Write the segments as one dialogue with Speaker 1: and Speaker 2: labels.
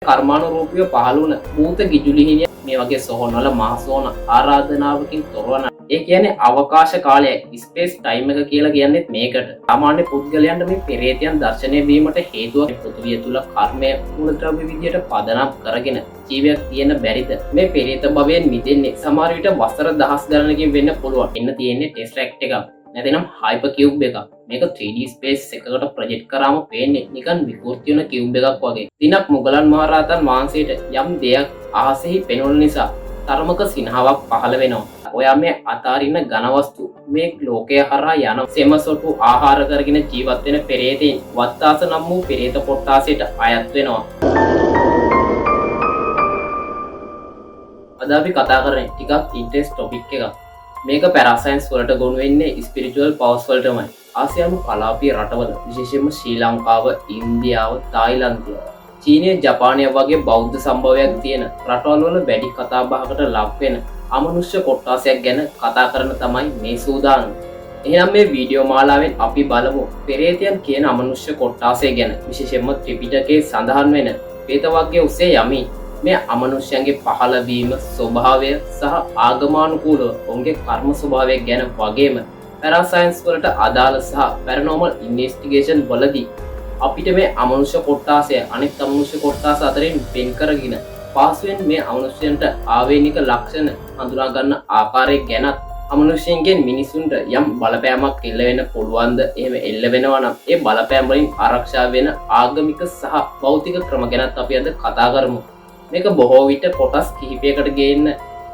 Speaker 1: කර්මානුරූපීව පහළ වුණ භූත ගිජුලිහිණිය මේ වගේ සොහොන්වල මහසෝන ආරාධනාවකින් තොරවන. ඒ කියන්නේ අවකාශ කාලය ස්පේස් ටයිම් එක කියලා කියන්නේත් මේකට. සාමාන්‍ය පුද්ගලයන්ට මේ පෙරේතයන් දර්ශනය වීමට හේතුව පෘථිවිය තුල කර්මය මූලද්‍රව්‍ය විදියට පදනම් කරගෙන ජීවියක් තියෙන බැරිද? මේ පෙරේත භවයෙන් මිදෙන්නේ සමහර විට වසර දහස් ගණනකින් වෙන්න පුළුවන්. එන්න තියෙන්නේ ටෙස්රැක්ට් එකක්. නැතිනම් හයිපර් කියුබ් එකක්. මේක 3D ස්පේස් එකකට ප්‍රොජෙක්ට් කරාම පේන්නේ නිකන් විකෘති වෙන කියුබ් එකක් වගේ. දිනක් මුගලන් මහරහතන් වහන්සේට යම් දෙයක් අහසෙහි පෙනුන නිසා තරමක සිනහාවක් පහළ වෙනවා. ඔයා මේ අතාරින්න ඝනවස්තු මේ ලෝකය හරහා යන සෙමසොටු ආහාර කරගෙන ජීවත් වෙන පෙරේතයන් වත්තාස නම් වූ පෙරේත කොට්ටාසයට අයත් වෙනවා. අද අපි කතා කරන්නේ ටිකක් ඉන්ට්‍රෙස්ට් ටොපික් එකක්. මේක පැරාසයින්ස් වලට ගොනු වෙන්නේ ස්පිරිචුවල් පවර්ස් වලටමයි. ආසියානු කලාපීය රටවල විශේෂයෙන්ම ශ්‍රී ලංකාව, ඉන්දියාව, තායිලන්තය, චීනය, ජපානය වගේ බෞද්ධ සම්භවයක් තියෙන රටවල් වල වැඩි කතාබහකට ලක් වෙන අමනුෂ්‍ය කොට්ටාසයක් ගැන කතා කරන තමයි මේ සූදානම. එහෙනම් මේ වීඩියෝ මාලාවෙන් අපි බලමු පෙරේතයන් කියන අමනුෂ්‍ය කොට්ටාසය ගැන. විශේෂයෙන්ම ත්‍රිපිටකයේ සඳහන් වෙන ප්‍රේත වර්ගයේ උසේ යමි මේ අමනුෂ්‍යයන්ගේ පහළවීම ස්වභාවය සහ ආගමානුකූලව ඔවුන්ගේ කර්ම ස්වභාවය ගැන වගේම පැරාසයින්ස් වලට අදාළ සහ පැරනෝමල් ඉන්වෙස්ටිගේෂන් වලදී අපිට මේ අමනුෂ්‍ය කොට්ටාසය අනෙක් අමනුෂ්‍ය කොට්ටාස අතරින් වෙන් කරගෙන පහසුවෙන් මේ අමනුෂ්‍යයන්ට ආවේනික ලක්ෂණ හඳුනා ගන්න ආකාරය ගැනත් අමනුෂ්‍යයන්ගෙන් මිනිසුන්ට යම් බලපෑමක් එල්ල වෙන්න පුළුවන්ද, එහෙම එල්ල වෙනවා නම් ඒ බලපෑම් වලින් ආරක්ෂා වෙන ආගමික සහ භෞතික ක්‍රම ගැනත් අපි අද කතා කරමු. මේක බොහෝ විට කොටස් කිහිපයකට ගේන්න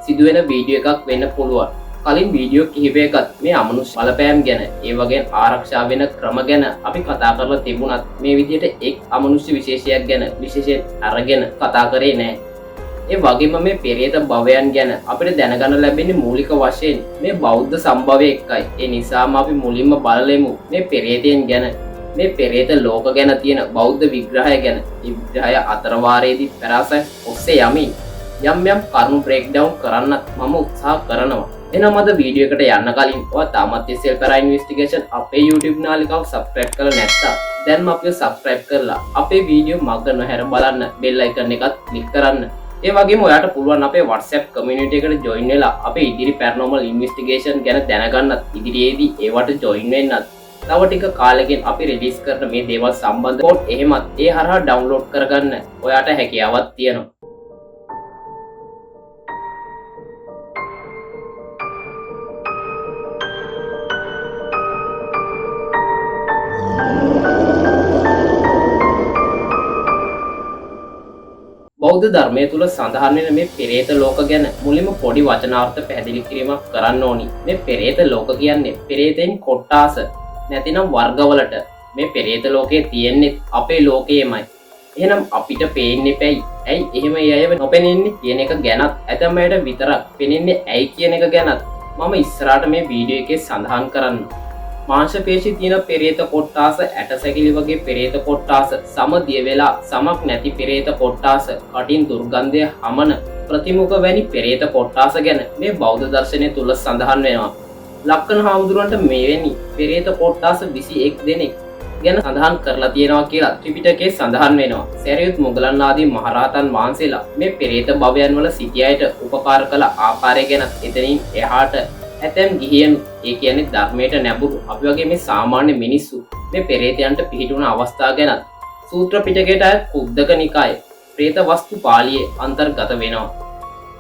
Speaker 1: සිදුවෙන වීඩියෝ එකක් වෙන්න පුළුවන්. කලින් වීඩියෝ කිහිපයකත් මේ අමනුෂ්‍ය බලපෑම් ගැන, ඒ වගේම ආරක්ෂා වෙන ක්‍රම ගැන අපි කතා කරලා තිබුණත් මේ විදිහට එක් අමනුෂ්‍ය විශේෂයක් ගැන විශේෂයෙන් අරගෙන කතා කරේ නැහැ. ඒ වගේම මේ පෙරේත භවයන් ගැන අපිට දැනගන්න ලැබෙන්නේ මූලික වශයෙන් මේ බෞද්ධ සම්භවය එක්කයි. ඒ නිසාම අපි මුලින්ම බලලෙමු මේ පෙරේතයන් ගැන, මේ පෙරේත ලෝක ගැන තියෙන බෞද්ධ විග්‍රහය ගැන. මේ විග්‍රහය අතරවාරයේදී පැරාසයින්ස් ඔස්සේ යමින් යම් යම් කරුණු බ්‍රේක් ඩවුන් කරන්නත් මම උත්සාහ කරනවා. එහෙනම් අද වීඩියෝ එකට යන්න කලින් ඔයා තාමත් SL පැරා ඉන්වෙස්ටිගේෂන් අපේ YouTube නාලිකාව subscribe කරලා නැත්නම් දැන්ම අපිව subscribe කරලා අපේ වීඩියෝ මග නොහැර බලන්න bell icon එකත් click කරන්න. ඒ වගේම ඔයාට පුළුවන් අපේ WhatsApp community එකට join වෙලා අපේ ඉදිරි paranormal investigation ගැන දැනගන්නත්, ඉදිරියේදී ඒවට join වෙන්නත්. තව ටික කාලෙකින් අපි රිලීස් කරන මේ දේවල් සම්බන්ධ පොත් එහෙමත් ඒ හරහා ඩවුන්ලෝඩ් කරගන්න ඔයාට හැකියාවක් තියෙනවා. බෞද්ධ ධර්මයේ තුල සඳහන් වෙන මේ පෙරේත ලෝක ගැන මුලින්ම පොඩි වචනාර්ථ පැහැදිලි කිරීමක් කරන්න ඕනි. මේ පෙරේත ලෝක කියන්නේ පෙරේතෙන් කොට්ටාස නැතිනම් වර්ගවලට. මේ පෙරේත ලෝකයේ තියෙන්නේ අපේ ලෝකයේමයි. එහෙනම් අපිට පේන්නේ පැයි. ඇයි එහෙම අයව නොපෙනෙන්නේ කියන එක ගැනත්, ඇතැම් අයට විතරක් පෙනෙන්නේ ඇයි කියන එක ගැනත් මම ඉස්සරහට මේ වීඩියෝ එකේ සඳහන් කරන්න. මාංශපේශී තියෙන පෙරේත කොට්ටාස, ඇටසැකිලි වගේ පෙරේත කොට්ටාස, සම දිය වෙලා සමක් නැති පෙරේත කොට්ටාස, කටින් දුර්ගන්ධය හමන ප්‍රතිමුඛ වැනි පෙරේත කොට්ටාස ගැන මේ බෞද්ධ දර්ශනය තුල සඳහන් වෙනවා. ලක්කන හාමුදුරන්ට මෙවැනි පෙරේත කොට්ටාස 21 දෙනෙක් ගැන සඳහන් කරලා තියෙනවා කියලා ත්‍රිපිටකයේ සඳහන් වෙනවා. සැරියුත් මුගලන් ආදී මහරහතන් වහන්සේලා මේ පෙරේත භවයන් වල සිටියයට උපකාර කළ ආකාරය ගැන, එතනින් එහාට ඇතැම් ගිහියන්, ඒ කියන්නේ ධර්මයට නැඹුරු අපි වගේ මේ සාමාන්‍ය මිනිස්සු මේ පෙරේතයන්ට පිහිටුවන අවස්ථා ගැනත් සූත්‍ර පිටකයට අයත් කුද්දක නිකායේ ප්‍රේත වස්තු පාළියේ අන්තර්ගත වෙනවා.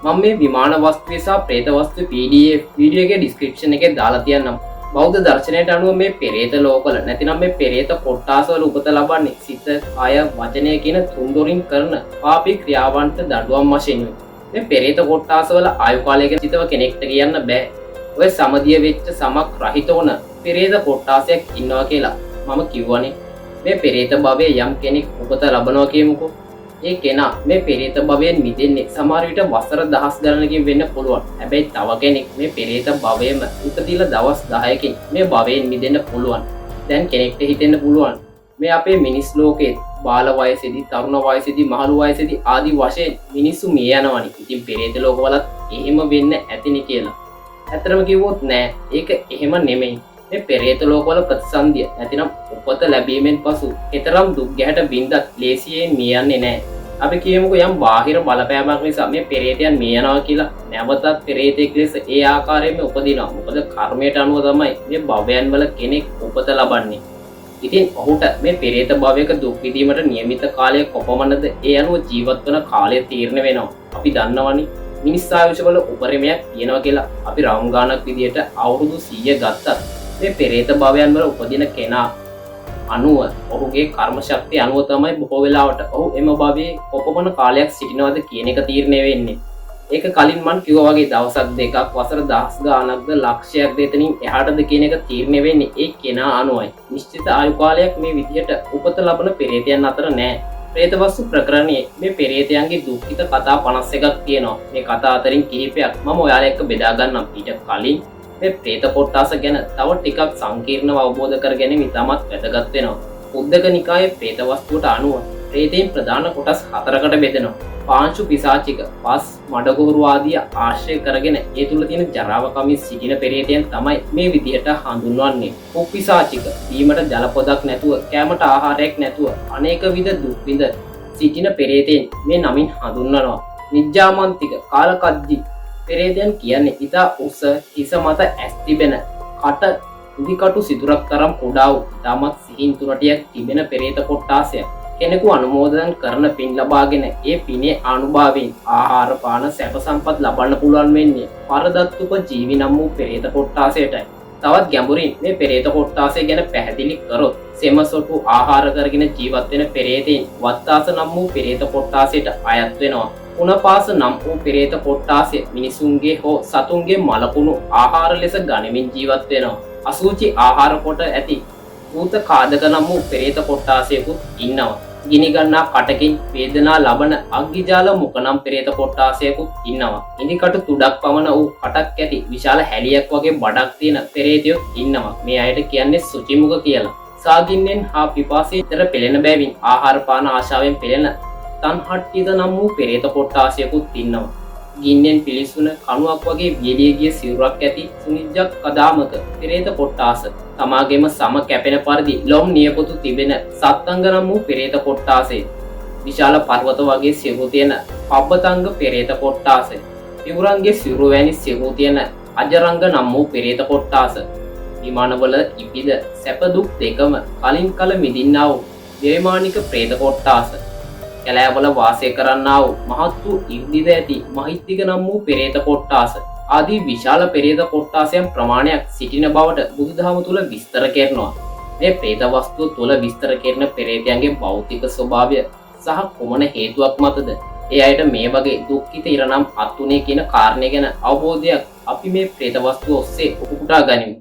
Speaker 1: මම මේ විමාන වස්තුවේ සහ ප්‍රේත වස්තු PDF වීඩියෝ එකේ description එකේ දාලා තියන්නම්. බෞද්ධ දර්ශනයට අනුව මේ පෙරේත ලෝකවල නැතිනම් මේ පෙරේත කොට්ටාසවල උපත ලබන්නේ සිත, කාය, වචනය කියන තුන්දොරින් කරන පාපී ක්‍රියාවන්ට දඬුවම් වශයෙන්. මේ පෙරේත කොට්ටාසවල ආයු කාලය ගැන සිතව කෙනෙක්ට කියන්න බෑ. ඔය සමදිය වෙච්ච සමක් රහිත වුණ පෙරේත කොට්ටාසයක් ඉන්නවා කියලා මම කිව්වනේ. මේ පෙරේත භවයේ යම් කෙනෙක් උපත ලබනවා කියමුකෝ. ඒ කෙනා මේ පෙරේත භවයෙන් මිදෙන්නේ සමහර විට වසර දහස් ගණනකින් වෙන්න පුළුවන්. හැබැයි තව කෙනෙක් මේ පෙරේත භවයේම ඉපදිලා දවස් 10කින් මේ භවයෙන් මිදෙන්න පුළුවන්. දැන් කෙනෙක්ට හිතෙන්න පුළුවන් මේ අපේ මිනිස් ලෝකයේ බාල වයසේදී, තරුණ වයසේදී, මහලු වයසේදී ආදී වශයෙන් මිනිස්සු මිය යනවනේ. ඉතින් පෙරේත ලෝකවලත් එහෙම වෙන්න ඇතිනේ කියලා. ඇත්තටම කිව්වොත් නෑ, ඒක එහෙම නෙමෙයි. මේ පෙරේත ලෝකවල ප්‍රතිසන්දිය නැතිනම් උපත ලැබීමෙන් පසු ඊතරම් දුක් ගැහැට බින්දක් ලේසියෙන් මියන්නේ නෑ. අපි කියමුකෝ යම් බාහිර බලපෑමක් නිසා මේ පෙරේතයන් මිය යනවා කියලා නැවතත් පෙරේතෙක් ලෙස ඒ ආකාරයෙන්ම උපදිනවා. මොකද කර්මයට අනුව තමයි මේ භවයන් වල කෙනෙක් උපත ලබන්නේ. ඉතින් ඔහුට මේ පෙරේත භවයක දුක් විඳීමට නියමිත කාලය කොපමණද ඒ අනුව ජීවත් වන කාලය තීරණය වෙනවා. අපි දන්නවනේ මිනිස් ආයුෂවල උපරිමයක් තියෙනවා කියලා. අපි රවුම් ගානක් විදියට අවුරුදු 100 ගත්තත් මේ පෙරේත භවයන් වල උපදින කෙනා අනුව ඔහුගේ කර්ම ශක්තිය අනුව තමයි බොහෝ වෙලාවට ඔහු එම භවයේ කොපමණ කාලයක් සිටිනවද කියන එක තීරණය වෙන්නේ. ඒක කලින් මම කිව්වා වගේ දවසක් දෙකක් වසර දහස් ගාණක්ද ලක්ෂයක් දෙතනින් එහාටද කියන එක තීරණය වෙන්නේ ඒ කෙනා අනුවයි. නිශ්චිත ආයු කාලයක් මේ විදිහට උපත ලබන පෙරේතයන් අතර නැහැ. ප්‍රේතවස්තු ප්‍රකරණයේ මේ පෙරේතයන්ගේ දුක්ඛිත කතා 51ක් තියෙනවා. මේ කතා අතරින් කිහිපයක් මම ඔයාලා එක්ක බෙදා ගන්නම්. ඊට කලින් මේ ප්‍රේත කොටස ගැන තව ටිකක් සංකීර්ණව අවබෝධ කර ගැනීම ඉතාමත් වැදගත් වෙනවා. උද්දක නිකායේ ප්‍රේත වස්තුවට අනුව ප්‍රේතයන් ප්‍රධාන කොටස් 4කට බෙදෙනවා. පාංශු පිසාචික, පස්, මඩගොහරු ආදී ආශ්‍රය කරගෙන ඒ තුල තියෙන ජරාව කමින් සිටින පෙරේතයන් තමයි මේ විදිහට හඳුන්වන්නේ. උප්පිසාචික, බීමට ජල පොදක් නැතුව, කැමට ආහාරයක් නැතුව අනේක විද දුක් විඳ සිටින පෙරේතයන් මේ නමින් හඳුන්වනවා. නිජ්ජාමන්තික, කාලකද්දි පෙරේතයන් කියන්නේ ඉතා උස හිස මත ඇස් තිබෙන කට ඉදිකටු සිදුරක් තරම් කුඩා වූ ඉතාමත් සිහින් තුරටියක් තිබෙන පෙරේත කොට්ටාසයක්. කෙනෙකු අනුමෝදන් කරන පින් ලබාගෙන ඒ පිනේ අනුභවයෙන් ආහාර පාන සැප සම්පත් ලබන්න පුළුවන් වෙන්නේ පරදත්තුප ජීවි නම් වූ පෙරේත කොට්ටාසයටයි. තවත් ගැඹුරින් මේ පෙරේත කොට්ටාසය ගැන පැහැදිලි කරොත් සෙමසොටු ආහාර කරගෙන ජීවත් වෙන පෙරේතයන් වත්තාස නම් වූ පෙරේත කොට්ටාසයට අයත් වෙනවා. උණපාස නම් වූ පෙරේත කොට්ටාසය මිනිසුන්ගේ හෝ සතුන්ගේ මලකුණු ආහාර ලෙස ගනිමින් ජීවත් වෙනවා. අසූචි ආහාර කොට ඇති භූත කාදක නම් වූ පෙරේත කොට්ටාසයකුත් ඉන්නවා. ගිනි ගන්නා කටකින් වේදනා ලබන අග්ගිජාල මුඛ නම් පෙරේත කොට්ටාසයකුත් ඉන්නවා. ඉදිකට තුඩක් පමණ වූ කටක් ඇති විශාල හැලියක් වගේ බඩක් තියෙන පෙරේතයෝ ඉන්නවා. මේ අයට කියන්නේ සුචිමුඛ කියලා. සාගින්නෙන් හා පිපාසයෙන් තර පෙළෙන බැවින් ආහාර පාන ආශාවෙන් පෙළෙන තන්හට්ටිද නම් වූ පෙරේත කොට්ටාසයකුත් ඉන්නවා. ගින්නෙන් පිලිසුන කණුවක් වගේ වියලිය ගිය සිරුරක් ඇති සුනිජ්ජක් කදාමක පෙරේත කොට්ටාස. තමාගේම සම කැපෙන පරිදි ලොම් නියපොතු තිබෙන සත්තංග නම් වූ පෙරේත කොට්ටාසය. විශාල පර්වත වගේ සිරුරු තියෙන පබ්බතංග පෙරේත කොට්ටාසය. පිවුරන්ගේ සිරුරු වැනි සිරුරු තියෙන අජරංග නම් වූ පෙරේත කොට්ටාස. විමානවල ඉපිද සැප දුක් දෙකම කලින් කල මිදින්නා වූ වේමානික ප්‍රේත කොට්ටාස. කැලෑවල වාසය කරන්නා වූ මහත් වූ ඉර්දිද ඇති මහිත්තික නම් වූ පෙරේත කොට්ටාස ආදී විශාල පෙරේත කොට්ටාසයන් ප්‍රමාණයක් සිටින බවට බුදුදහම තුල විස්තර කරනවා. මේ ප්‍රේත වස්තුව තුල විස්තර කරන පෙරේතයන්ගේ භෞතික ස්වභාවය සහ කුමන හේතුවක් මතද ඒ අයට මේ වගේ දුක්ඛිත ඉරණම් අත්ුනේ කියන කාරණය ගැන අවබෝධයක් අපි මේ ප්‍රේත වස්තුව ඔස්සේ උපුටා ගනිමු.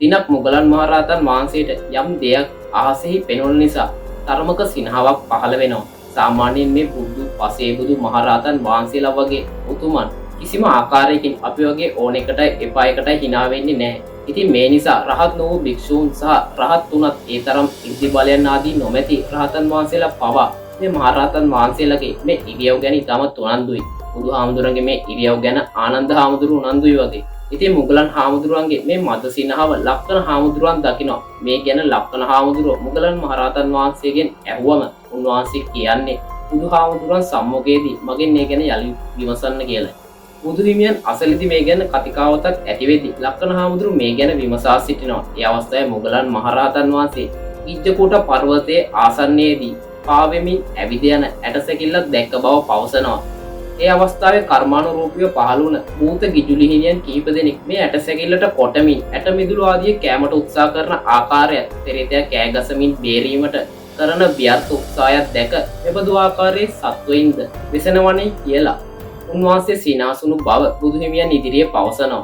Speaker 1: දිනක් මුගලන් මහරහතන් වහන්සේට යම් දෙයක් අහසෙහි පෙනුන නිසා තරමක සිනහාවක් පහළ වෙනවා. සාමාන්‍යයෙන් මේ බුදු පසේබුදු මහරහතන් වහන්සේලා වගේ උතුමන් කිසිම ආකාරයකින් අපි වගේ ඕන එකට එපා එකට hina වෙන්නේ නැහැ. ඉතින් මේ නිසා රහත් නොවූ භික්ෂූන් සහ රහත් තුනත් ඒ තරම් ඉර්ධි බලයන් ආදී නොමැති රහතන් වහන්සේලා පවා මේ මහරහතන් වහන්සේලාගේ මේ ඉරියව් ගැන ඉතාමත් උනන්දුයි. බුදුහාමුදුරන්ගේ මේ ඉරියව් ගැන ආනන්ද හාමුදුරුවෝ උනන්දුයි වගේ. ඉතින් මුගලන් හාමුදුරුවන්ගේ මේ මද සිනහව ලක්කන හාමුදුරුවන් දකිනවා. මේ ගැන ලක්කන හාමුදුරුවෝ මුගලන් මහරහතන් වහන්සේගෙන් ඇහුවම උන්වහන්සේ කියන්නේ බුදුහාමුදුරුවන් සම්මුඛයේදී මගෙන් මේ ගැන යලි විමසන්න කියලා. බුදුහිමියන් අසලදී මේ ගැන කතිකාවතක් ඇති වෙද්දී ලක්කන හාමුදුරුවෝ මේ ගැන විමසා සිටිනවා. ඒ අවස්ථාවේ මුගලන් මහරහතන් වහන්සේ ඉජ්ජකූට පර්වතයේ ආසන්නයේදී පාවෙමින් ඇවිද යන ඇටසැකිල්ලක් දැක්ක බව පවසනවා. ඒ අවස්ථාවේ කර්මානුරූපීව පහළ වුණ භූත ගිජුලිහිණියන් කිහිප දෙනෙක් මේ ඇටසැකිල්ලට කොටමින් ඇට මිදුළු ආදී කෑමට උත්සාහ කරන ආකාරය පෙරේතයා කෑගසමින් බේරීමට කරන ව්‍යර්ථ උත්සාහයක් දැක එබඳු ආකාරයේ සත්වයින්ද වෙසෙනවනේ කියලා උන්වහන්සේ සීනාසුණු බව බුදුහිමියන් ඉදිරියේ පවසනවා.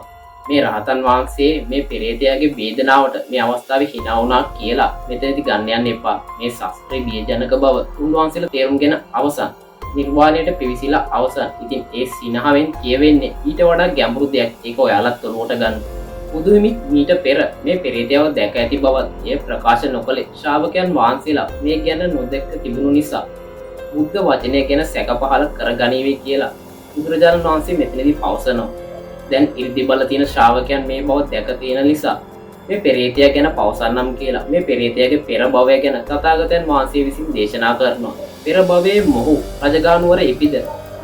Speaker 1: මේ රහතන් වහන්සේ මේ පෙරේතයාගේ වේදනාවට මේ අවස්ථාවේ hina වුණා කියලා මෙතනදී ගන්න යන්න එපා. මේ ශාස්ත්‍රීය බියජනක බව උන්වහන්සේලා තේරුම්ගෙන අවසන්. නිර්වාණයට පිවිසිලා අවසන්. ඉතින් ඒ සිනහවෙන් කියවෙන්නේ ඊට වඩා ගැඹුරු දෙයක්. ඒක ඔයාලත් ඔලුවට ගන්න. බුදුහිමි මීට පෙර මේ පෙරේතයව දැක ඇති බවත් එය ප්‍රකාශ නොකළේ ශ්‍රාවකයන් වහන්සේලා මේ ගැන නොදැක්ක තිබුණු නිසා බුද්ධ වචනය ගැන සැක පහළ කරගනීවි කියලා බුදුරජාණන් වහන්සේ මෙතනදී පවසනවා. දැන් ඉර්ධි බල තියෙන ශ්‍රාවකයන් මේ බව දැක තියෙන නිසා මේ පෙරේතයා ගැන පවසන්නම් කියලා මේ පෙරේතයාගේ පෙර භවය ගැන තථාගතයන් වහන්සේ විසින් දේශනා කරනවා. පෙර භවයේ මොහු රජගහනුවර ඉපිද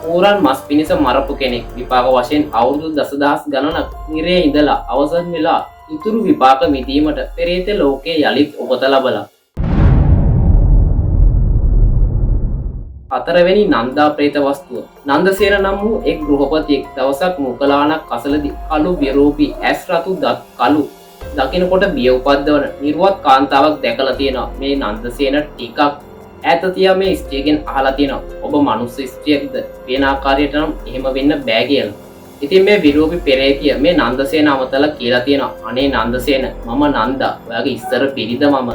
Speaker 1: ඌරන් මස් පිණිස මරපු කෙනෙක්. විපාක වශයෙන් අවුරුදු දසදහස් ගණනක් නිරේ ඉඳලා අවසන් වෙලා ඉතුරු විපාක මිදීමට පෙරේත ලෝකයේ යලිත් උපත ලබලා. හතරවෙනි නන්දා ප්‍රේත වස්තුව. නන්දසේන නම් වූ එක් ගෘහපතියෙක් දවසක් මුකලානක් අසලදී කළු විරූපී ඇස් රතු දත් කළු දකිනකොට බිය උපද්දවන නිර්වත් කාන්තාවක් දැකලා තියෙනවා. මේ නන්දසේන ටිකක් ඈත තියා මේ ස්ත්‍රියගෙන් අහලා තියෙනවා ඔබ මනුස්ස ස්ත්‍රියක්ද? පේන ආකාරයට නම් එහෙම වෙන්න බෑ කියලා. ඉතින් මේ විරූපී පෙරේතිය මේ නන්දසේන අමතලා කියලා තියෙනවා අනේ නන්දසේන මම නන්දා. ඔයාගේ ඉස්සර පිරිද මම.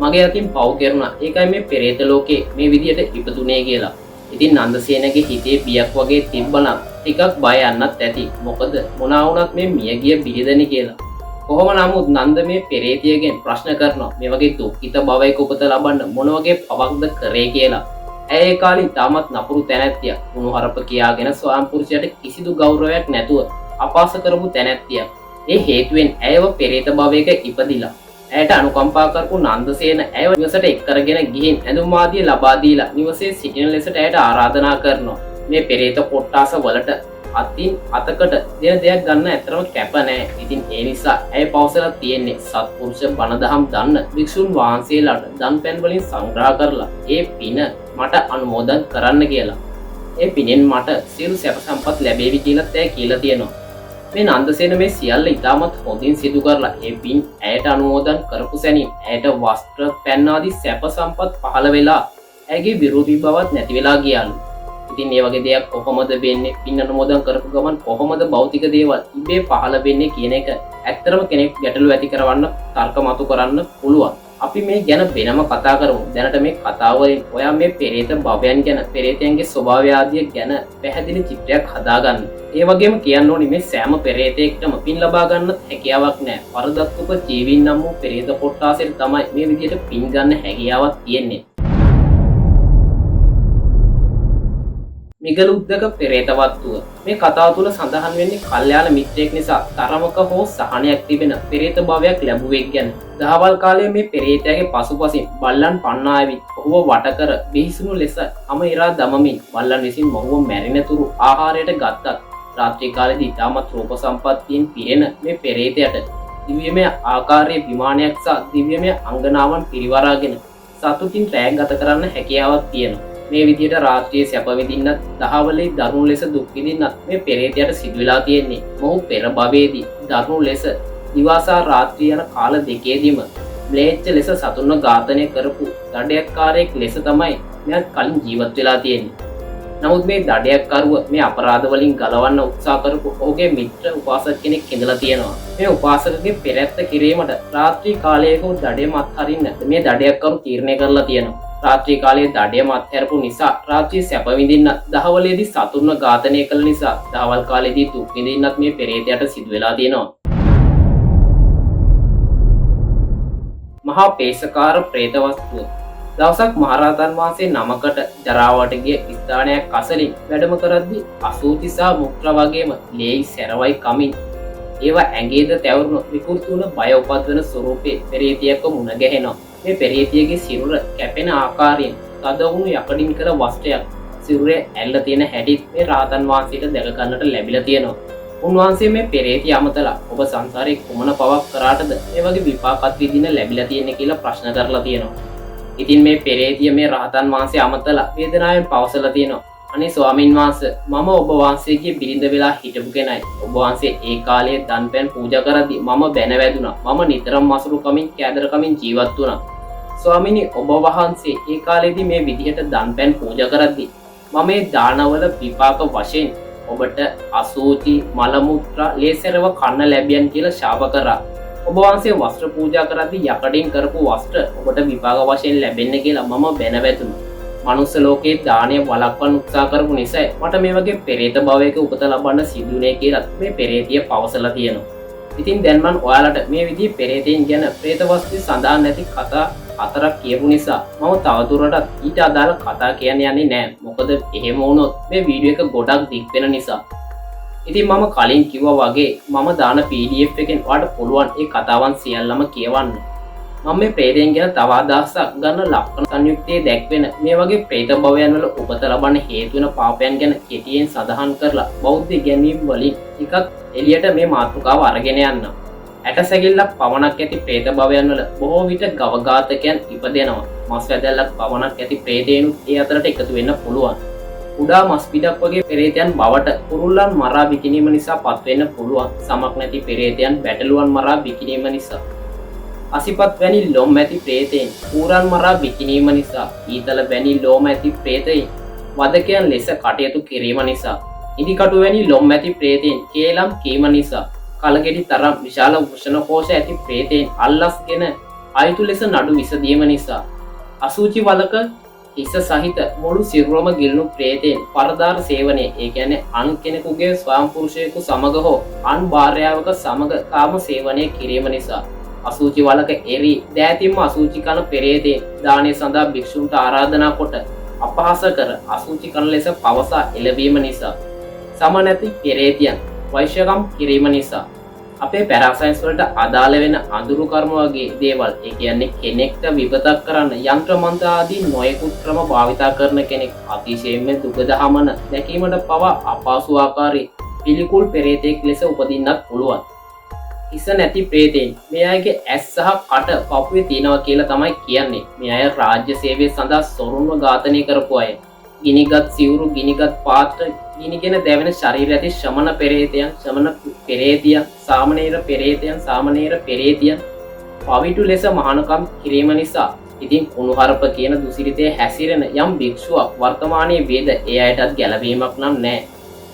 Speaker 1: මගේ අතින් පව් කෙරුණා. ඒකයි මේ පෙරේත ලෝකේ මේ විදියට ඉපදුනේ කියලා. ඉතින් නන්දසේනගේ හිතේ බියක් වගේ තිබ්බනම් ටිකක් බය යන්නත් ඇති. මොකද මොනවා වුණත් මේ මියගිය බිරිඳනේ කියලා. කොහොම නමුත් නන්ද මේ පෙරේතියගෙන් ප්‍රශ්න කරනවා මේ වගේ දුක්ඛිත භවයක උපත ලබන්න මොන වගේ පවක්ද කරේ කියලා. ඇය ඒ කාලේ තාමත් නපුරු තැනැත්තිය. උණුහරප කියාගෙන ස්වයං පුරුෂයාට කිසිදු ගෞරවයක් නැතුව අපහාස කරපු තැනැත්තිය. ඒ හේතුවෙන් ඇයව පෙරේත භවයක ඉපදිලා. ඇයට අනුකම්පා කරපු නන්දසේන ඇයව නිවසට එක් කරගෙන ගිහින් ඇඳුම් ආදිය ලබා දීලා නිවසේ සිටින ලෙසට ඇයට ආරාධනා කරනවා. මේ පෙරේත කොට්ටාස වලට අතින් අතකට දෙන දෙයක් ගන්න ඇතරම කැප නෑ. ඉතින් ඒ නිසා ඇය පවසලා තියෙන්නේ සත්පුරුෂ බණ දහම් දන්න භික්ෂුන් වහන්සේලාට දන් පැන් වලින් සංග්‍රහ කරලා ඒ පින මට අනුමෝදන් කරන්න කියලා. ඒ පිනෙන් මට සියලු සැප සම්පත් ලැබේවි කියලා ඇය කියලා තියෙනවා. මේ නන්දසේන මේ සියල්ල ඉතාමත් හොඳින් සිදු කරලා ඒ පින් ඇයට අනුමෝදන් කරපු සැනින් ඇයට වස්ත්‍ර පැන් ආදී සැප සම්පත් පහළ වෙලා ඇගේ විරූපී බවත් නැති වෙලා ගියාලු. ඉතින් මේ වගේ දෙයක් කොහොමද වෙන්නේ? පින් අනුමෝදන් කරපු ගමන් කොහොමද භෞතික දේවල් ඉබේ පහළ වෙන්නේ කියන එක ඇත්තටම කෙනෙක් ගැටලු ඇති කරවන්න තර්ක මතු කරන්න පුළුවන්. අපි මේ ගැන වෙනම කතා කරමු. දැනට මේ කතාව වලින් ඔයා මේ පෙරේත භවයන් ගැන පෙරේතයන්ගේ ස්වභාවය ආදිය ගැන පැහැදිලි චිත්‍රයක් හදාගන්න. ඒ වගේම කියන්න ඕනි මේ සෑම පෙරේතයෙක්ටම පින් ලබා ගන්නත් හැකියාවක් නැහැ. පරදත්තුප ජීවීන් නම් වූ පෙරේත කොට්ටාසෙට තමයි මේ විදිහට පින් ගන්න හැකියාවක් තියෙන්නේ. මිගලුද්දක පෙරේත වස්තුව. මේ කතාව තුළ සඳහන් වෙන්නේ කල්යාණ මිත්‍රයෙක් නිසා තරමක හෝ සහනයක් තිබෙන පෙරේත භවයක් ලැබුවෙක් ගැන. දහවල් කාලයේ මේ පෙරේතයාගේ පසුපසින් බල්ලන් පන්නා ඇවිත් ඔහුව වට කර බිහිසුණු ලෙස අම ඉරා දමමින් බල්ලන් විසින් මොහුව මැරෙන තුරු ආහාරයට ගත්තත් රාත්‍රී කාලයේදී ඉතාමත් රූප සම්පත්තියෙන් පිරෙන මේ පෙරේතයට දිව්‍යමය ආකාරයේ විමානයක් සහ දිව්‍යමය අංගනාවන් පිරිවරාගෙන සතුටින් රැය ගත කරන්න හැකියාවක් තියෙනවා. මේ විදිහට රාත්‍රියේ සැප විඳින්නත් දහවලේ දරුණු ලෙස දුක් විඳින්නත් මේ පෙරේතයට සිදු වෙලා තියෙන්නේ. මොහු පෙර භවයේදී දරුණු ලෙස දිවාසා රාත්‍රී යන කාල දෙකේදීම ම්ලේච්ඡ ලෙස සතුන්ව ඝාතනය කරපු දඩයක්කාරයෙක් ලෙස තමයි මෙයා කලින් ජීවත් වෙලා තියෙන්නේ. නමුත් මේ දඩයක්කරුව මේ අපරාධ වලින් ගලවන්න උත්සාහ කරපු ඔහුගේ මිත්‍ර උපාසක කෙනෙක් ඉඳලා තියෙනවා. මේ උපාසකගේ පෙරැත්ත කිරීමට රාත්‍රී කාලයක දඩයම අත්හරින්න මේ දඩයක්කරු තීරණය කරලා තියෙනවා. රාත්‍රී කාලයේ දඩයම අත්හැරපු නිසා රාත්‍රී සැප විඳින්න දහවලේදී සතුන්ව ඝාතනය කළ නිසා දහවල් කාලයේදී දුක් විඳින්නත් මේ පෙරේතයට සිදු වෙලා තියෙනවා. මහා පේසකාර ප්‍රේත වස්තුව. දවසක් මහරහතන් වහන්සේ නමකට ජරාවට ගිය ස්ථානයක් අසලින් වැඩම කරද්දී අසූචි සහ මුත්‍රා වගේම ලේයි සැරවයි කමින් ඒවා ඇඟේද තැවරුණු විකෘති වුණ බය උපද්වන ස්වරූපේ පෙරේතියක මුණ ගැහෙනවා. මේ පෙරේතියගේ සිරුර කැපෙන ආකාරයෙන් තද වුණු යකඩින් කර වස්ත්‍රයක් සිරුරේ ඇල්ල තියෙන හැටිත් මේ රහතන් වහන්සේට දැක ගන්නට ලැබිලා තියෙනවා. උන්වහන්සේ මේ පෙරේතිය අමතලා ඔබ සංසාරේ කුමන පවක් කරාටද මේ වගේ විපාකත් විඳින්න ලැබිලා තියෙන්නේ කියලා ප්‍රශ්න කරලා තියෙනවා. ඉතින් මේ පෙරේතිය මේ රහතන් වහන්සේ අමතලා වේදනාවෙන් පවසලා තියෙනවා. අනේ ස්වාමින් වහන්සේ මම ඔබ වහන්සේගේ බිරිඳ වෙලා හිටපු කෙනයි. ඔබ වහන්සේ ඒ කාලයේ දන්පැන් පූජා කරද්දී මම බැන වැදුනා. මම නිතරම මසුරු කමින් කෑදර කමින් ජීවත් වුණා. ස්වාමිනී ඔබ වහන්සේ ඒ කාලේදී මේ විදිහට දන්පැන් පූජා කරද්දී මම මේ දානවල විපාක වශයෙන් ඔබට අසූචි මල මුත්‍රා ලේසරව කන්න ලැබියන් කියලා ශාප කරා. ඔබ වහන්සේ වස්ත්‍ර පූජා කරද්දී යකඩින් කරපු වස්ත්‍ර ඔබට විපාක වශයෙන් ලැබෙන්න කියලා මම බැන වැදුනා. මනුස්ස ලෝකයේ දානය වළක්වන්න උත්සාහ කරපු නිසා මට මේ වගේ පෙරේත භවයක උපත ලබන්න සිදුුනේ කියලා මේ පෙරේතිය පවසලා තියෙනවා. ඉතින් දැන් මම ඔයාලට මේ විදිහේ පෙරේතයන් ගැන ප්‍රේත වස්තු සඳහන් නැති කතා 4ක් කියපු නිසා මම තවදුරටත් ඊට අදාළ කතා කියන්න යන්නේ නැහැ. මොකද එහෙම වුණොත් මේ වීඩියෝ එක ගොඩක් දික් වෙන නිසා. ඉතින් මම කලින් කිව්වා වගේ මම දාන PDF එකෙන් ඔයාලට පුළුවන් ඒ කතාවන් සියල්ලම කියවන්න. මම මේ ප්‍රේතයන් ගැන තව අදහසක් ගන්න ලක්ෂණ සංයුක්තයේ දැක්වෙන මේ වගේ ප්‍රේත භවයන් වල උපත ලබන්න හේතු වෙන පාපයන් ගැන කෙටියෙන් සඳහන් කරලා බෞද්ධ ඉගැන්වීම් වලින් ටිකක් එළියට මේ මාතෘකාව අරගෙන යන්න. ඇටසැකිල්ලක් පමණක් ඇති ප්‍රේත භවයන් වල බොහෝ විට ගව ඝාතකයන් ඉපදෙනවා. මස් වැදැල්ලක් පමණක් ඇති ප්‍රේතයනුත් ඒ අතරට එකතු වෙන්න පුළුවන්. කුඩා මස් පිටක් වගේ පෙරේතයන් බවට කුරුල්ලන් මරා බිකිනීම නිසා පත්වෙන්න පුළුවන්. සමක් නැති පෙරේතයන් බැටළුවන් මරා බිකිනීම නිසා. අසිපත් වැනි ලොම් ඇති ප්‍රේතයන් ඌරන් මරා බිකිනීම නිසා. ඊතල වැනි ලෝම ඇති ප්‍රේතයන් වදකයන් ලෙස කටයුතු කිරීම නිසා. ඉදිකටු වැනි ලොම් ඇති ප්‍රේතයන් කේලම් කීම නිසා. කලගෙඩි තරම් විශාල වෘෂණ කෝෂ ඇති ප්‍රේතයන් අල්ලස්ගෙන අයුතු ලෙස නඩු විසදීම නිසා. අසූචි වලක හිස සහිත මුළු සිරුරම ගිලුණු ප්‍රේතයන් පරදාර සේවනය, ඒ කියන්නේ අන් කෙනෙකුගේ ස්වයං පුරුෂයෙකු සමග හෝ අන් භාර්යාවක සමග කාම සේවනය කිරීම නිසා. අසූචි වලක එරි දෑතින්ම අසූචි කන පෙරේතයන් දානය සඳහා භික්ෂුන්ට ආරාධනා කොට අපහාස කර අසූචි කන ලෙස පවසා එළවීම නිසා. සම නැති පෙරේතයන් වෛශ්‍යකම් කිරීම නිසා. අපේ පැරාසයින්ස් වලට අදාළ වෙන අඳුරු කර්ම වගේ දේවල්, ඒ කියන්නේ කෙනෙක්ට විපතක් කරන්න යන්ත්‍ර මන්ත්‍ර ආදී නොයෙකුත් ක්‍රම භාවිතා කරන කෙනෙක් අතිශයින්ම දුකදහමන දැකීමට පවා අපහසු ආකාරයේ පිළිකුල් පෙරේතෙක් ලෙස උපදින්නත් පුළුවන්. හිස නැති ප්‍රේතයන් මේ අයගේ ඇස් සහ කට පපුවේ තියෙනවා කියලා තමයි කියන්නේ. මේ අය රාජ්‍ය සේවය සඳහා සොරුන්ව ඝාතනය කරපු අය. ගිනිගත් සිවුරු, ගිනිගත් පාත්‍ර, ගිනිගෙන දැවෙන ශරීර ඇති ශ්‍රමණ පෙරේතයන්, ශ්‍රමණ පෙරේතියන්, සාමණේර පෙරේතයන්, සාමණේර පෙරේතියන් පවිටු ලෙස මහානකම් කිරීම නිසා. ඉතින් කුණුහරුප කියන දුසිරිතේ හැසිරෙන යම් භික්ෂුවක් වර්තමානයේ වේද ඒ අයටත් ගැලවීමක් නම් නැහැ.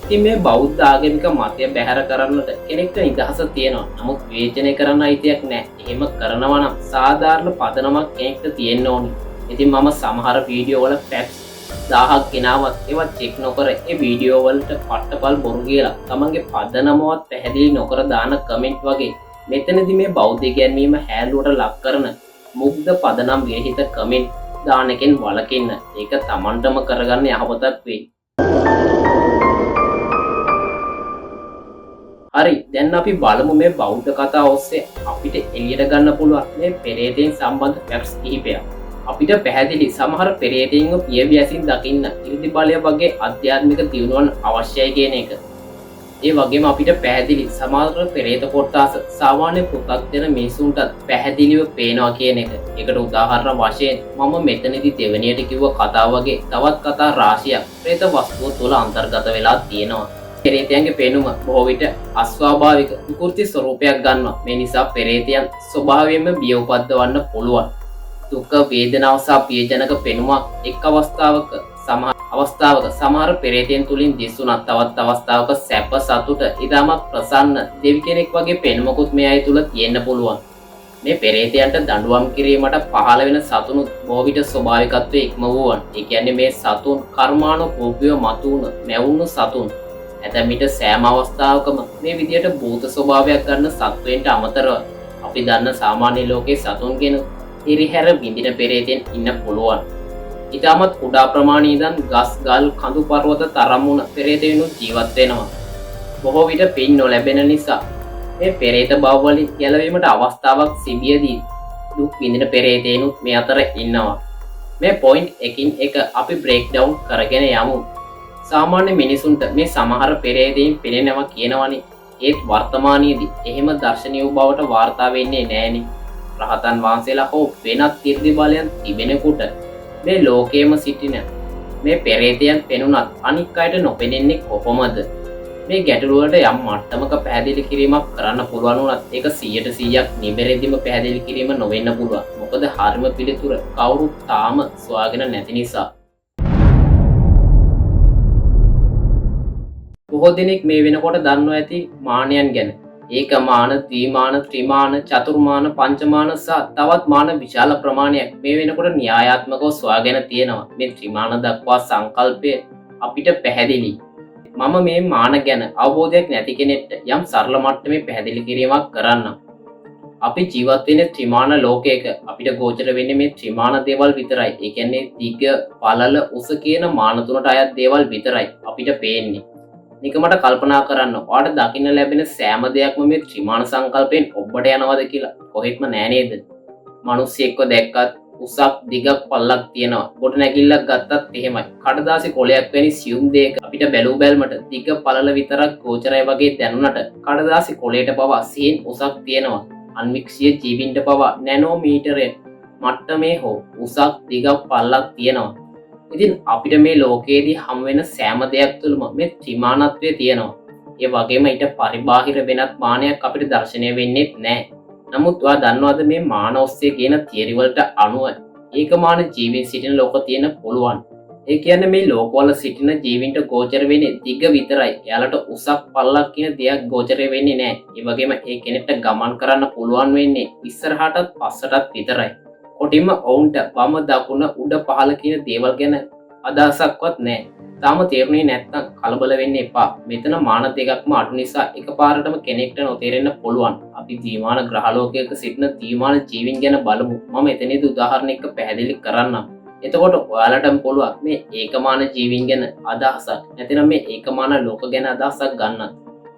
Speaker 1: ඉතින් මේ බෞද්ධ ආගමික මතය බැහැර කරන්නට කෙනෙක්ට නිදහස තියෙනවා. නමුත් විවේචනය කරන්න අයිතියක් නැහැ. එහෙම කරනවා නම් සාධාරණ පදනමක් කෙනෙක්ට තියෙන්න ඕනි. ඉතින් මම සමහර වීඩියෝ වල ෆැක්ට්ස් 1000ක් ගෙනාවත් ඒවත් චෙක් නොකර ඒ වීඩියෝ වලට පට්ටපල් බොරු කියලා තමන්ගේ පදනමවත් පැහැදිලි නොකර දාන කමෙන්ට් වගේ මෙතනදී මේ බෞද්ධ ඉගැන්වීම හැලුවට ලක් කරන මුග්ධ පදනම් විරහිත කමෙන්ට් දාන එකෙන් වළකින්න. ඒක තමන්ටම කරගන්න යහපතක් වෙයි. හරි, දැන් අපි බලමු මේ බෞද්ධ කතා ඔස්සේ අපිට එළියට ගන්න පුළුවන් මේ පෙරේතයන් සම්බන්ධ ෆැක්ට්ස් කිහිපයක්. අපිට පැහැදිලි සමහර පෙරේතයන්ව පියවි ඇසින් දකින්න ඉරිදි බලය වගේ අධ්‍යාත්මික දියුණුවන් අවශ්‍යයි කියන එක. ඒ වගේම අපිට පැහැදිලි සමහර පෙරේත කොටස් සාමාන්‍ය පෘථග්ජන මිනිසුන්ටත් පැහැදිලිව පේනවා කියන එක. ඒකට උදාහරණ වශයෙන් මම මෙතනදී දෙවෙනියට කිව්ව කතාව වගේ තවත් කතා රාශියක් ප්‍රේත වස්තුව තුළ අන්තර්ගත වෙලා තියෙනවා. පෙරේතයන්ගේ පෙනුම බොහෝ විට අස්වාභාවික විකෘති ස්වරූපයක් ගන්නවා. මේ නිසා පෙරේතයන් ස්වභාවයෙන්ම බිය උපද්දවන්න පුළුවන්. දුක, වේදනාව සහ පියජනක පෙනුමක් එක් අවස්ථාවක සමහර පෙරේතයන් තුලින් දිස්සුණත් තවත් අවස්ථාවක සැප, සතුට, ඉතාමත් ප්‍රසන්න දෙවි කෙනෙක් වගේ පෙනුමකුත් මේ අය තුල තියෙන්න පුළුවන්. මේ පෙරේතයන්ට දඬුවම් කිරීමට පහළ වෙන සතුනුත් බොහෝ විට ස්වභාවිකත්වයේ ඉක්ම වූවන්. ඒ කියන්නේ මේ සතුන් කර්මානුකූපීව මතුවුණු මැවුණු සතුන්. ඇතැම් විට සෑම අවස්ථාවකම මේ විදියට භූත ස්වභාවයක් ගන්න සත්වයන්ට අමතරව අපි දන්න සාමාන්‍ය ලෝකයේ සතුන්ගෙන හිරිහැර විඳින පෙරේතයන් ඉන්න පුළුවන්. ඉතාමත් කුඩා ප්‍රමාණයේ ඉඳන් ගස්, ගල්, කඳු පර්වත තරම් වුණ පෙරේතයන්ු ජීවත් වෙනවා. බොහෝ විට පින් නොලැබෙන නිසා මේ පෙරේත භව වලින් ගැලවීමට අවස්ථාවක් සිබියදී දුක් විඳින පෙරේතයන්ුත් මේ අතර ඉන්නවා. මේ පොයින්ට් එකින් එක අපි බ්‍රේක් ඩවුන් කරගෙන යමු. සාමාන්‍ය මිනිසුන්ට මේ සමහර පෙරේතයන් පෙනෙනවා කියනවනේ. ඒත් වර්තමානයේදී එහෙම දර්ශනීය බවට වාර්තා වෙන්නේ නැහෙනේ. රහතන් වහන්සේලා හෝ වෙනත් 이르දි බලයන් තිබෙනෙකුට මේ ලෝකයේම සිටින මේ පෙරේතයන් පෙනුනත් අනික් අයට නොපෙනෙන්නේ කොහොමද? මේ ගැටලුව වලට යම් මට්ටමක පැහැදිලි කිරීමක් කරන්න පුළුවන් වුණත් ඒක 100% නිබැරදිම පැහැදිලි කිරීම නොවෙන්න පුළුවන්. මොකද හරිම පිළිතුර කවුරුත් තාම සොයාගෙන නැති නිසා. බොහෝ දෙනෙක් මේ වෙනකොට දන්නවා ඇති මානයන් ගැන. ඒකමාන, ද්විමාන, ත්‍රිමාන, චතුර්මාන, පංචමාන සහ තවත් මාන විශාල ප්‍රමාණයක් මේ වෙනකොට න්‍යායාත්මකව සොයාගෙන තියෙනවා. මේ ත්‍රිමාන දක්වා සංකල්පය අපිට පැහැදිලි. මම මේ මාන ගැන අවබෝධයක් නැති කෙනෙක්ට යම් සරල මට්ටමේ පැහැදිලි කිරීමක් කරන්නම්. අපි ජීවත් වෙන්නේ ත්‍රිමාන ලෝකයක. අපිට ගෝචර වෙන්නේ මේ ත්‍රිමාන දේවල් විතරයි. ඒ කියන්නේ දිග, පළල, උස කියන මාන තුනට අයත් දේවල් විතරයි අපිට පේන්නේ. නිකමට කල්පනා කරන්න ඔයාට දකින්න ලැබෙන සෑම දෙයක්ම මේ ත්‍රිමාණ සංකල්පයෙන් ඔබට යනවද කියලා කොහෙත්ම නෑ නේද? මිනිස්සෙක්ව දැක්කත් උසක් දිගක් පල්ලක් තියෙනවා. ගොඩ නැගිල්ලක් ගත්තත් එහෙමයි. කඩදාසි කොලයක් වැනි සියුම් දෙයක අපිට බැලූ බැල්මට දිග පළල විතරක් ගෝචරයි වගේ දැනුණට කඩදාසි කොලයට පවා සියෙන් උසක් තියෙනවා. අන්වික්ෂීය ජීවීන්ට පවා නැනෝමීටරය මට්ටමේ හෝ උසක් දිගක් පල්ලක් තියෙනවා. ඉතින් අපිට මේ ලෝකයේදී හම් වෙන සෑම දෙයක් තුළම මේ ත්‍රිමාණත්වය තියෙනවා. ඒ වගේම ඊට පරිබාහිර වෙනත් මානයක් අපිට දර්ශනය වෙන්නේ නැහැ. නමුත් ඔයා දන්නවද මේ මාන ඔස්සේ කියන තියරි වලට අනුව ඒකමාන ජීවීන් සිටින ලෝක තියෙන පුළුවන්. ඒ කියන්නේ මේ ලෝකවල සිටින ජීවීන්ට ගෝචර වෙන්නේ දිග විතරයි. එයාලට උසක් පල්ලක් කියන දෙයක් ගෝචර වෙන්නේ නැහැ. ඒ වගේම ඒ කෙනෙක්ට ගමන් කරන්න පුළුවන් වෙන්නේ ඉස්සරහටත් පස්සටත් විතරයි. කොටින්ම ඔවුන්ට වම දකුණ උඩ පහළ කියන දේවල් ගැන අදහසක්වත් නැහැ. තාම තේරුනේ නැත්නම් කලබල වෙන්න එපා. මෙතන මාන දෙකක්ම අඩු නිසා එකපාරටම කෙනෙක්ට නොතේරෙන්න පුළුවන්. අපි ද්විමාන ග්‍රහලෝකයක සිටින ද්විමාන ජීවීන් ගැන බලමු. මම එතනදී උදාහරණයක් පැහැදිලි කරන්නම්. එතකොට ඔයාලටම පුළුවන් මේ ඒකමාන ජීවීන් ගැන අදහසක් නැතිනම් මේ ඒකමාන ලෝක ගැන අදහසක් ගන්න.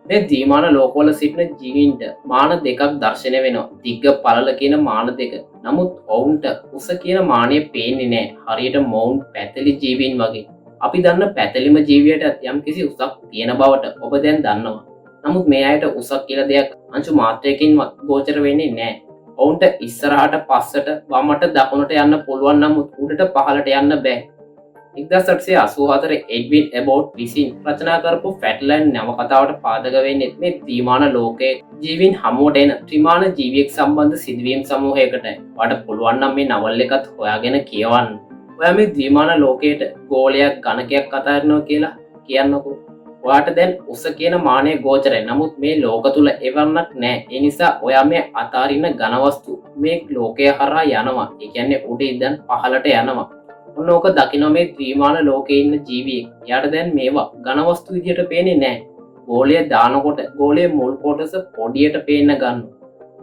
Speaker 1: මේ ද්විමාන ලෝකවල සිටින ජීවීන්ට මාන දෙකක් දර්ශනය වෙනවා. දිග පළල කියන මාන දෙක. නමුත් ඔවුන්ට උස කියන මානය පේන්නේ නැහැ. හරියට මොවුන් පැතලි ජීවීන් වගේ. අපි දන්න පැතලිම ජීවියට යම් කිසි උසක් තියෙන බවට ඔබ දැන් දන්නවා. නමුත් මේ අයට උසක් කියලා දෙයක් අංශු මාත්‍රයකින්වත් ගෝචර වෙන්නේ නැහැ. ඔවුන්ට ඉස්සරහට පස්සට වමට දකුණට යන්න පුළුවන් නමුත් උඩට පහළට යන්න බෑ. 1884 එඩ්වින් එබෝට් විසින් රචනා කරපු ෆැට්ලෑන්ඩ් නවකතාවට පාදක වෙන්නේ මේ ද්විමාන ලෝකයේ ජීවීන් හමුවට එන ත්‍රිමාන ජීවියෙක් සම්බන්ධ සිදුවීම් සමූහයකට. ඔයාට පුළුවන් නම් මේ නවල් එකත් හොයාගෙන කියවන්න. ඔයා මේ ද්විමාන ලෝකයට ගෝලයක් ඝනකයක් අතහරිනවා කියලා කියන්නකෝ. ඔයාට දැන් උස කියන මානය ගෝචරයි. නමුත් මේ ලෝක තුල එවන්නක් නැහැ. ඒ නිසා ඔයා මේ අතාරින ඝන වස්තු මේ ලෝකය හරහා යනවා. ඒ කියන්නේ උඩ ඉඳන් පහළට යනවා. ඔන්න ඕක දකින්න මේ ද්විමාන ලෝකයේ ඉන්න ජීවියෙක්. එයාට දැන් මේවා ඝන වස්තු විදියට පේන්නේ නැහැ. ගෝලය දානකොට ගෝලයේ මුල් කොටස පොඩියට පේන්න ගන්නවා.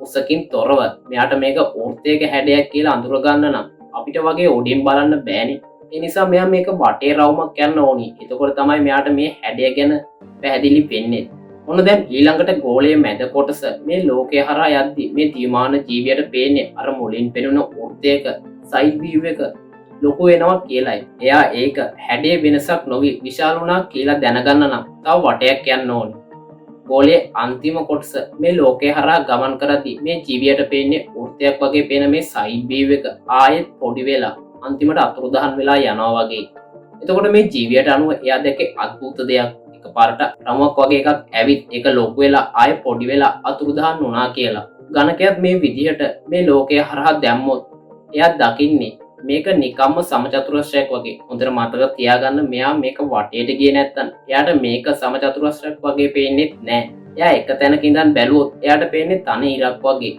Speaker 1: උසකින් තොරව මෙයාට මේක වෘත්තයක හැඩයක් කියලා අඳුර ගන්න නම් අපිට වගේ උඩින් බලන්න බෑනේ. ඒ නිසා මෙයා මේක වටේ රවුමක් යන්න ඕනි. එතකොට තමයි මෙයාට මේ හැඩය ගැන පැහැදිලි වෙන්නේ. ඔන්න දැන් ඊළඟට ගෝලයේ මැද කොටස මේ ලෝකය හරහා යද්දි මේ ද්විමාන ජීවියට පේන්නේ අර මුලින් පෙනුන වෘත්තයක සයිඩ් view එක ලොකු වෙනවා කියලයි. එයා ඒක හැඩයේ වෙනසක් නොවි විශාල වුණා කියලා දැනගන්න නම් තව වටයක් යන්න ඕනි. ගෝලයේ අන්තිම කොටස මේ ලෝකය හරහා ගමන් කරද්දී මේ ජීවියට පේන්නේ වෘත්තයක් වගේ පේන මේ සයිඩ් view එක ආයෙත් පොඩි වෙලා අන්තිමට අතුරුදහන් වෙලා යනවා වගේ. එතකොට මේ ජීවියට අනුව එයා දැක්කේ අద్భుත දෙයක්. එකපාරට රමුවක් වගේ එකක් ඇවිත් ඒක ලොකු වෙලා ආයෙ පොඩි වෙලා අතුරුදහන් වුණා කියලා. ඝනකයක් මේ විදිහට මේ ලෝකය හරහා දැම්මොත් එයා දකින්නේ මේක නිකම්ම සමචතුරස්‍රයක් වගේ. හොඳට මතක තියාගන්න මෙයා මේක වටේට ගියේ නැත්තම් එයාට මේක සමචතුරස්‍රයක් වගේ පේන්නේ නැහැ. එයා එක තැනක ඉඳන් බැලුවොත් එයාට පේන්නේ තනි ඉරක් වගේ.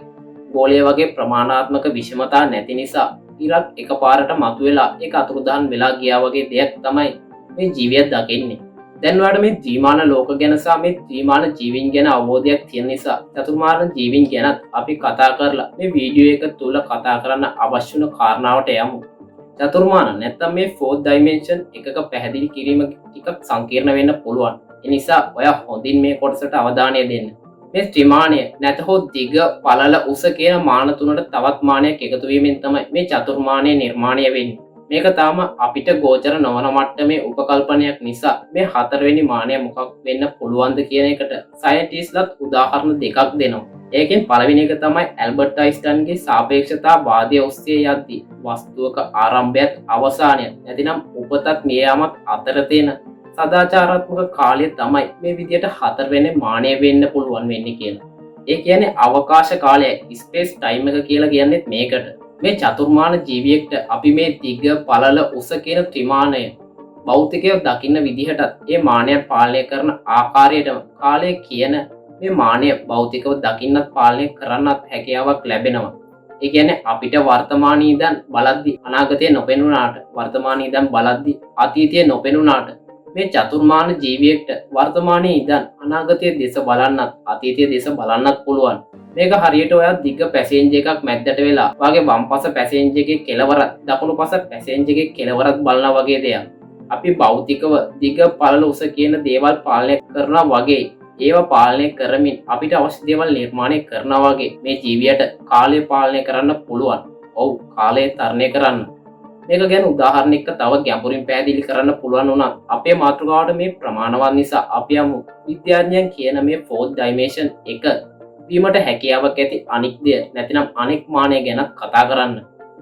Speaker 1: ගෝලය වගේ ප්‍රමාණාත්මක විෂමතා නැති නිසා ඉරක් එකපාරට මතුවෙලා ඒක අතුරුදහන් වෙලා ගියා වගේ දෙයක් තමයි මේ ජීවිය දකින්නේ. දැන් ඔයාලට මේ ද්විමාන ලෝක ගැන සහ මේ ද්විමාන ජීවීන් ගැන අවබෝධයක් තියෙන නිසා චතුර්මාන ජීවීන් ගැනත් අපි කතා කරලා මේ වීඩියෝ එක තුල කතා කරන්න අවශ්‍ය වුණ කාරණාවට යමු. චතුර්මාන නැත්තම් මේ 4th dimension එකක පැහැදිලි කිරීම ටිකක් සංකීර්ණ වෙන්න පුළුවන්. ඒ නිසා ඔයා හොඳින් මේ කොටසට අවධානය දෙන්න. මේ ත්‍රිමාණය නැතහොත් දිග පළල උස කියන මාන තුනට තවත් මානයක් එකතු වීමෙන් තමයි මේ චතුර්මානය නිර්මාණය වෙන්නේ. මේක තාම අපිට ගෝචර නොවන මට්ටමේ උපකල්පනයක් නිසා මේ හතරවෙනි මානය මොකක් වෙන්න පුළුවන්ද කියන එකට සයන්ටිස්ට්ලාත් උදාහරණ දෙකක් දෙනවා. ඒකෙන් පළවෙනි එක තමයි ඇල්බර්ට් අයින්ස්ටයින්ගේ සාපේක්ෂතාවාදය ඔස්සේ යද්දී වස්තුවක ආරම්භයත් අවසානයත් නැතිනම් උපතත් මියයාමත් අතර තියෙන සදාචාරාත්මක කාලය තමයි මේ විදියට හතරවෙනි මානය වෙන්න පුළුවන් වෙන්නේ කියලා. ඒ කියන්නේ අවකාශ කාලය ස්පේස් ටයිම් එක කියලා කියන්නේත් මේකට. මේ චතුර්මාන ජීවියෙක්ට අපි මේ දිග පළල උස කියන ත්‍රිමාණය භෞතිකය දකින්න විදිහටත් ඒ මානය පාලනය කරන ආකාරයටම කාලය කියන මේ මානය භෞතිකව දකින්නත් පාලනය කරන්නත් හැකියාවක් ලැබෙනවා. ඒ කියන්නේ අපිට වර්තමානයේ ඉඳන් බලද්දි අනාගතය නොපෙනුනාට වර්තමානයේ ඉඳන් බලද්දි අතීතය නොපෙනුනාට මේ චතුර්මාන ජීවියෙක්ට වර්තමානයේ ඉඳන් අනාගතයේ දෙස බලන්නත් අතීතයේ දෙස බලන්නත් පුළුවන්. මේක හරියට ඔයා දිග පැසේන්ජර් එකක් මැද්දට වෙලා වාගේ වම් පස පැසේන්ජර් එකේ කෙළවරත් දකුණු පස පැසේන්ජර් එකේ කෙළවරත් බලනා වගේ දෙයක්. අපි භෞතිකව දිග පළල උස කියන දේවල් පාලනය කරනවා වගේ ඒවා පාලනය කරමින් අපිට අවශ්‍ය දේවල් නිර්මාණය කරනවා වගේ මේ ජීවියට කාලය පාලනය කරන්න පුළුවන්. ඔව්, කාලය තරණය කරන්න. මේක ගැන උදාහරණයක් තව ගැඹුරින් පැහැදිලි කරන්න පුළුවන් වුණත් අපේ මාතෘකාවට මේ ප්‍රමාණවත් නිසා අපි යමු විද්‍යාඥයන් කියන මේ 4th dimension එක වීමට හැකියාවක් ඇති අනික් දෙය නැතිනම් අනෙක් මානය ගැන කතා කරන්න.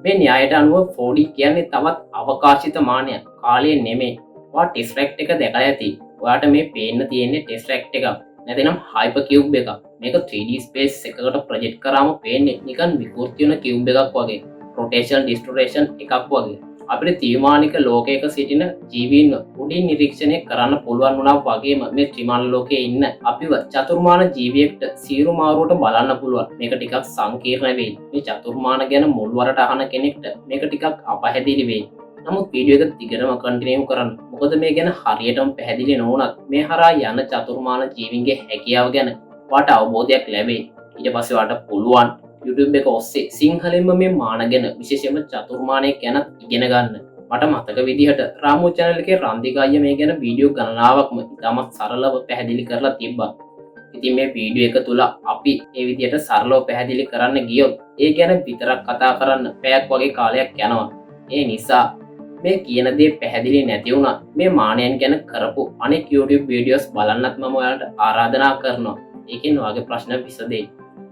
Speaker 1: මේ න්‍යායට අනුව 4D කියන්නේ තවත් අවකාශිත මානයක්, කාලය නෙමෙයි. ඔයා ටෙස්රැක්ට් එක දැකලා ඇති. ඔයාට මේ පේන්න තියෙන්නේ ටෙස්රැක්ට් එකක් නැතිනම් හයිපර් කියුබ් එකක්. මේක 3D ස්පේස් එකකට ප්‍රොජෙක්ට් කරාම පේන්නේ නිකන් විකෘති වෙන කියුබ් එකක් වගේ. රොටේෂන් ඩිස්ටෝරේෂන් එකක් වගේ. අපිට තීමානික ලෝකයක සිටින ජීවීන් උඩින් නිරීක්ෂණය කරන්න පුළුවන් වුණා වගේම මේ ත්‍රිමාන ලෝකයේ ඉන්න අපිව චතුර්මාන ජීවියෙක්ට සීරු මාරුවට බලන්න පුළුවන්. මේක ටිකක් සංකීර්ණ වෙයි. මේ චතුර්මාන ගැන මුල්වරට අහන කෙනෙක්ට මේක ටිකක් අපහැදිලි වෙයි. නමුත් වීඩියෝ එක දිගටම කන්ටිනියු කරන්න. මොකද මේ ගැන හරියටම පැහැදිලි නොවුනත් මේ හරහා යන චතුර්මාන ජීවීන්ගේ හැකියාව ගැන වාට අවබෝධයක් ලැබෙයි. ඊට පස්සේ වාට පුළුවන් YouTube එක ඔස්සේ සිංහලෙන්ම මේ මාන ගැන විශේෂයෙන්ම චතුර්මානය ගැන ඉගෙන ගන්න. මට මතක විදිහට රාමු channel එකේ රන්දික අයියා මේ ගැන වීඩියෝ ගණනාවක්ම ඉතාමත් සරලව පැහැදිලි කරලා තිබ්බා. ඉතින් මේ වීඩියෝ එක තුල අපි මේ විදිහට සරලව පැහැදිලි කරන්න ගියොත් ඒ ගැන විතරක් කතා කරන්න පැයක් වගේ කාලයක් යනවා. ඒ නිසා මේ කියන දේ පැහැදිලි නැති වුණා මේ මානයන් ගැන කරපු අනෙක් YouTube videos බලන්නත් මම ඔයාලට ආරාධනා කරනවා. ඒකෙන් ඔයාගේ ප්‍රශ්න විසදෙයි.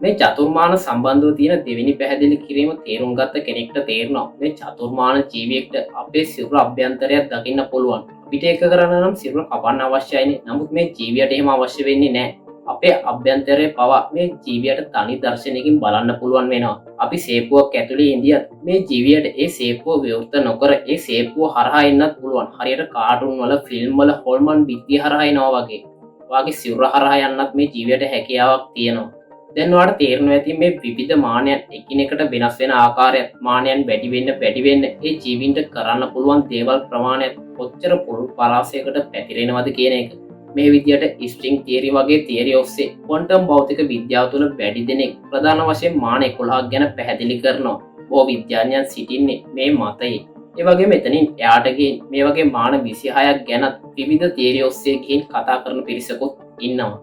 Speaker 1: මේ චතුර්මාන සම්බන්ධව තියෙන දෙවෙනි පැහැදිලි කිරීම තේරුම් ගත්ත කෙනෙක්ට තේරෙනවා මේ චතුර්මාන ජීවියෙක්ට අපේ සිරුර අභ්‍යන්තරයක් දකින්න පුළුවන්. අපිට ඒක කරන්න නම් සිරුර කපන්න අවශ්‍යයිනේ. නමුත් මේ ජීවියට එහෙම අවශ්‍ය වෙන්නේ නැහැ. අපේ අභ්‍යන්තරයේ පවා මේ ජීවියට තනි දර්ශනයකින් බලන්න පුළුවන් වෙනවා. අපි සේපුවක් ඇතුලේ ඉඳියත් මේ ජීවියට ඒ සේපුව විවෘත නොකර ඒ සේපුව හරහා එන්නත් පුළුවන්. හරියට කාටුන් වල ෆිල්ම් වල හොල්මන් බිත්තිය හරහා එනවා වගේ. වාගේ සිරුර හරහා යන්නත් මේ ජීවියට හැකියාවක් තියෙනවා. දැන් ඔයාලට තේරෙනවා ඇති මේ විවිධ මානයන් එකිනෙකට වෙනස් වෙන ආකාරයත් මානයන් වැඩි වෙන්න ඒ ජීවින්ට කරන්න පුළුවන් දේවල් ප්‍රමාණය කොච්චර පුළුල් පරාසයකට පැතිරෙනවද කියන එක. මේ විදියට ස්ට්‍රිං තියරි වගේ තියරි ඔස්සේ ක්වොන්ටම් භෞතික විද්‍යාව තුළ වැඩි දෙනෙක් ප්‍රධාන වශයෙන් මාන 11ක් ගැන පැහැදිලි කරනවා. බොහෝ විද්‍යාඥයන් සිටින්නේ මේ මතයේ. ඒ වගේ මෙතනින් එයාට ගිහින් මේ වගේ මාන 26ක් ගැනත් විවිධ තියරි ඔස්සේ ගිහින් කතා කරන පිරිසකුත් ඉන්නවා.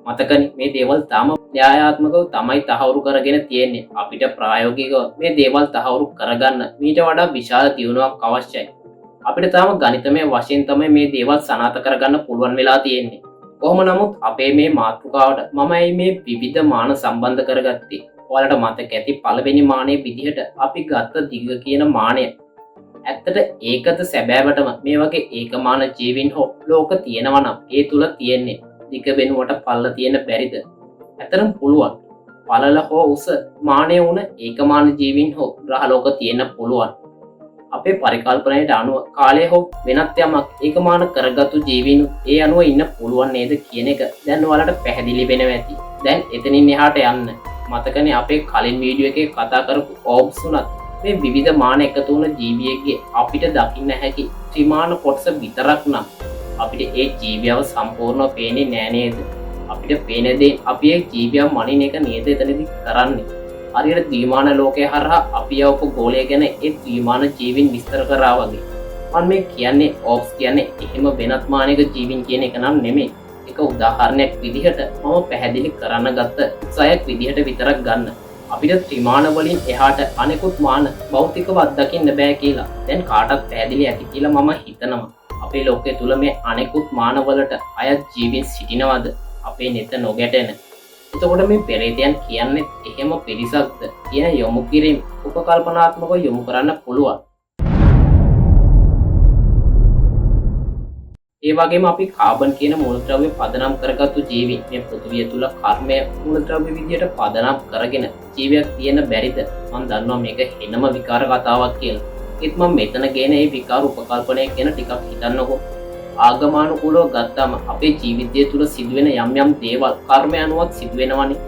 Speaker 1: මතකනේ මේ දේවල් තාම න්‍යායාත්මකව තමයි තහවුරු කරගෙන තියෙන්නේ. අපිට ප්‍රායෝගිකව මේ දේවල් තහවුරු කරගන්න මීට වඩා විශාල දියුණුවක් අවශ්‍යයි. අපිට තාම ගණිතමය වශයෙන් තමයි මේ දේවල් සනාථ කරගන්න පුළුවන් වෙලා තියෙන්නේ. කොහොම නමුත් අපේ මේ මාතෘකාවට මමයි මේ විවිධ මාන සම්බන්ධ කරගත්තේ. ඔයාලට මතක ඇති පළවෙනි මානයේ විදිහට අපි ගත්ත දිග කියන මානය. ඇත්තට ඒකද සැබෑවටම මේ වගේ ඒකමාන ජීවීන් හෝ ලෝක තියෙනවා නම් ඒ තුල තියෙන්නේ දිග වෙනුවට පළල තියෙන බැරිද? ඇතරම් පුළුවන්. පළල හෝ උස මානය වුණ ඒකමාන ජීවීන් හෝ ග්‍රහලෝක තියෙන්න පුළුවන්. අපේ පරිකල්පනයට අනුව කාලය හෝ වෙනත් යමක් ඒකමාන කරගත්තු ජීවීන් ඒ අනුව ඉන්න පුළුවන් නේද කියන එක දැන් ඔයාලට පැහැදිලි වෙනවා ඇති. දැන් එතනින් එහාට යන්න. මතකනේ අපේ කලින් වීඩියෝ එකේ කතා කරපු ඕබ්ස් උනත් මේ විවිධ මාන එකතු වුණ ජීවියෙක්ගේ අපිට දකින්න හැකි ත්‍රිමාන කොටස විතරක් නම් අපිට ඒ ජීවියව සම්පූර්ණව පේන්නේ නෑ නේද? අපිට පේන දේ අපි ඒ ජීවියව මනින එක නේද එතනදී කරන්නේ. හරියට ද්විමාන ලෝකයේ හරහා අපි යවපු ගෝලය ගැන ඒ ද්විමාන ජීවීන් විස්තර කරා වගේ. මම මේ කියන්නේ ඕබ්ස් කියන්නේ එහෙම වෙනත් මානයක ජීවීන් කියන එක නම් නෙමෙයි. ඒක උදාහරණයක් විදිහට මම පැහැදිලි කරන්න ගත්ත උත්සාහයක් විදිහට විතරක් ගන්න. අපිට ත්‍රිමාන වලින් එහාට අනෙකුත් මාන භෞතිකව අත්දකින්න බෑ කියලා දැන් කාටත් පැහැදිලි ඇති කියලා මම හිතනවා. අපේ ලෝකයේ තුල මේ අනෙකුත් මානවලට අයත් ජීවීන් සිටිනවද? අපේ නෙත නොගැටෙන. එතකොට මේ පෙරේතයන් කියන්නේ එහෙම පිරිසක්ද කියන යොමු කිරීම උපකල්පනාත්මකව යොමු කරන්න පුළුවන්. ඒ වගේම අපි කාබන් කියන මූලද්‍රව්‍ය පදනම් කරගත්තු ජීවීන් මේ පෘථිවිය තුල කර්මය මූලද්‍රව්‍ය විදියට පදනම් කරගෙන ජීවියක් තියෙන බැරිද? මම දන්නවා මේක හෙනම විකාර කතාවක් කියලා. ඒත් මම මෙතන ගේන මේ විකාර උපකල්පනය ගැන ටිකක් හිතන්නකෝ. ආගමානුකූලව ගත්තාම අපේ ජීවිතය තුළ සිදුවෙන යම් යම් දේවල් කර්මය අනුවත් සිදුවෙනවනේ.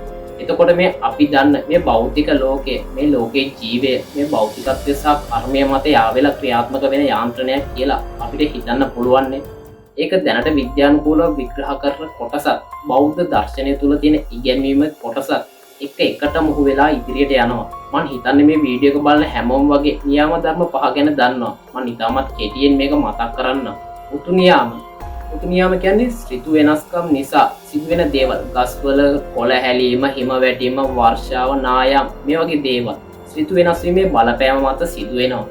Speaker 1: එතකොට මේ අපි දන්න මේ භෞතික ලෝකයේ මේ ලෝකයේ ජීවය මේ භෞතිකත්වය සහ කර්මය මත යාවෙලා ක්‍රියාත්මක වෙන යාන්ත්‍රණයක් කියලා අපිට හිතන්න පුළුවන්නේ. ඒක දැනට විද්‍යානුකූලව විග්‍රහ කරන කොටසක් බෞද්ධ දර්ශනය තුළ තියෙන ඉගැන්වීම කොටසක් එකට මුහු වෙලා ඉදිරියට යනවා. මම හිතන්නේ මේ වීඩියෝ එක බලන හැමෝම වගේ නියම ධර්ම 5 ගැන දන්නවා. මම ඉතාමත් කෙටියෙන් මේක මතක් කරන්නම්. උතුනියාම කියන්නේ ඍතු වෙනස්කම් නිසා සිදුවෙන දේවල්. ගස්වල කොළ හැලීම, හිම වැටීම, වර්ෂාව, නායම් මේ වගේ දේවල් ඍතු වෙනස් වීමේ බලපෑම මත සිදුවෙනවා.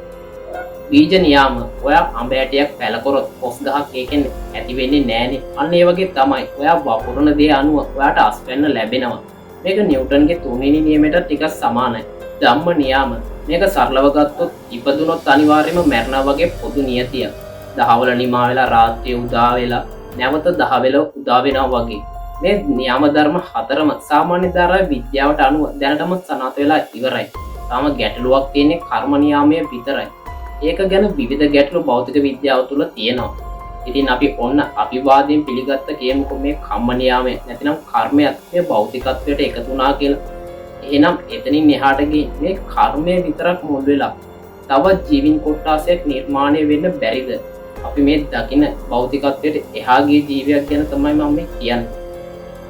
Speaker 1: බීජ නියාම ඔයා අඹ ඇටයක් පැල කරොත් කොස් ගහක් ඒකෙන් ඇති වෙන්නේ නෑනේ. අන්න ඒ වගේ තමයි ඔයා වපුරන දේ අනුව ඔයාට අස්වැන්න ලැබෙනවා. මේක නිව්ටන්ගේ තුන්වෙනි නියමයට ටිකක් සමානයි. ධම්ම නියාම මේක සරලව ගත්තොත් ඉපදුනොත් අනිවාර්යයෙන්ම මැරෙනවා වගේ පොදු නියතියක්. දහවල නිමා වෙලා රාත්‍රිය උදා වෙලා නැවත දහවල උදා වෙනවා වගේ. මේ නියම ධර්ම හතරම සාමාන්‍ය ධාරා විද්‍යාවට අනුව දැනටම සනාථ වෙලා ඉවරයි. තාම ගැටලුවක් තියෙන්නේ කර්ම නියාමයේ විතරයි. ඒක ගැන විවිධ ගැටලු භෞතික විද්‍යාව තුළ තියෙනවා. ඉතින් අපි ඔන්න අභිවාදයෙන් පිළිගත්ත කියමුකෝ මේ කම්ම නියාමය නැතිනම් කර්මයක් මේ භෞතිකත්වයට එකතු වුණා කියලා. එහෙනම් එතනින් එහාට ගිහින් මේ කර්මය විතරක් මුල් වෙලා තවත් ජීවින් කොට්ටාසයක් නිර්මාණය වෙන්න බැරිද? අපි මේ දකින භෞතිකත්වයට එහා ගිය ජීවියක් ගැන තමයි මම මේ කියන්නේ.